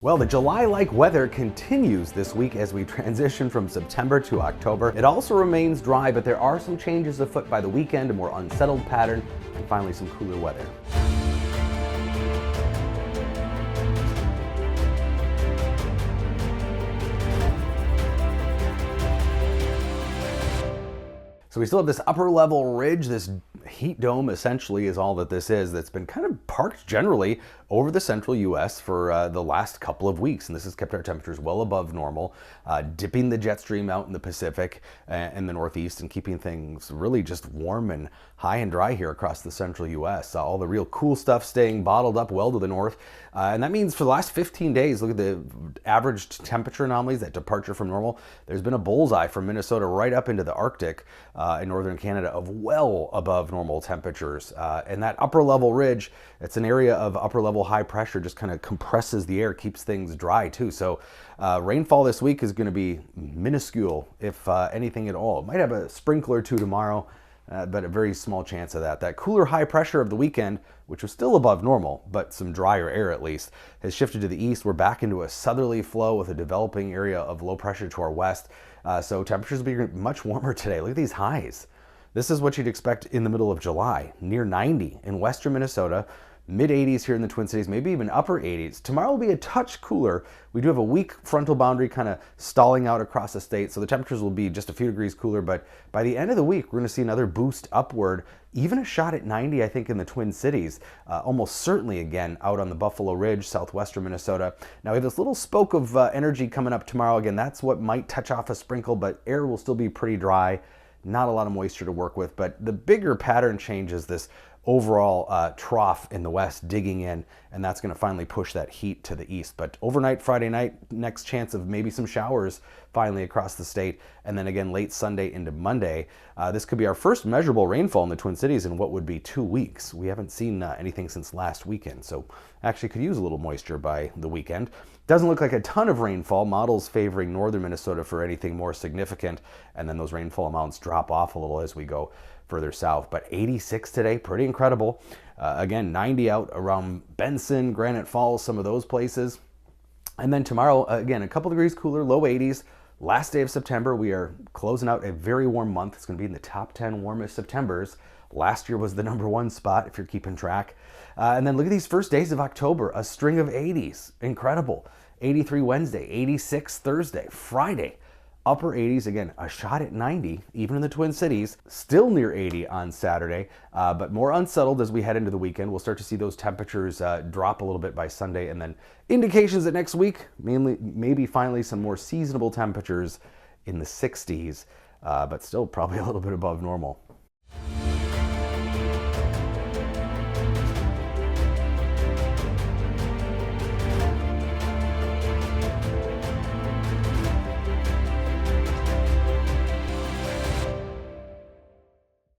Well, the July-like weather continues this week as we transition from September to October. It also remains dry, but there are some changes afoot by the weekend, a more unsettled pattern, and finally some cooler weather. So we still have this upper level ridge, this heat dome essentially is all that this is, that's been kind of parked generally over the central US for the last couple of weeks. And this has kept our temperatures well above normal, dipping the jet stream out in the Pacific and the Northeast and keeping things really just warm and high and dry here across the central US. All the real cool stuff staying bottled up well to the north. And that means for the last 15 days, look at the averaged temperature anomalies, that departure from normal. There's been a bullseye from Minnesota right up into the Arctic in northern Canada of well above normal temperatures. And that upper level ridge, it's an area of upper level high pressure, just kind of compresses the air, keeps things dry too. So rainfall this week is going to be minuscule, if anything at all. It might have a sprinkle or two tomorrow, but a very small chance of that. That cooler high pressure of the weekend, which was still above normal, but some drier air at least, has shifted to the east. We're back into a southerly flow with a developing area of low pressure to our west. So temperatures will be much warmer today. Look at these highs. This is what you'd expect in the middle of July, near 90 in western Minnesota, mid 80s here in the Twin Cities, maybe even upper 80s. Tomorrow will be a touch cooler. We do have a weak frontal boundary kind of stalling out across the state, so the temperatures will be just a few degrees cooler, but by the end of the week, we're going to see another boost upward, even a shot at 90, I think, in the Twin Cities, almost certainly again out on the Buffalo Ridge, southwestern Minnesota. Now we have this little spoke of energy coming up tomorrow. Again, that's what might touch off a sprinkle, but air will still be pretty dry. Not a lot of moisture to work with, but the bigger pattern change is this overall trough in the west digging in, and that's going to finally push that heat to the east. But overnight, Friday night, next chance of maybe some showers finally across the state, and then again late Sunday into Monday. This could be our first measurable rainfall in the Twin Cities in what would be 2 weeks. We haven't seen anything since last weekend, so actually could use a little moisture by the weekend. Doesn't look like a ton of rainfall. Models favoring northern Minnesota for anything more significant, and then those rainfall amounts drop off a little as we go further south. But 86 today, pretty incredible. Again, 90 out around Benson, Granite Falls, some of those places. And then tomorrow, again, a couple degrees cooler, low 80s. Last day of September, we are closing out a very warm month. It's going to be in the top 10 warmest Septembers. Last year was the #1 spot, if you're keeping track. And then look at these first days of October, a string of 80s. Incredible. 83 Wednesday, 86 Thursday, Friday. Upper 80s, again, a shot at 90, even in the Twin Cities. Still near 80 on Saturday, but more unsettled as we head into the weekend. We'll start to see those temperatures drop a little bit by Sunday, and then indications that next week, maybe finally some more seasonable temperatures in the 60s, but still probably a little bit above normal.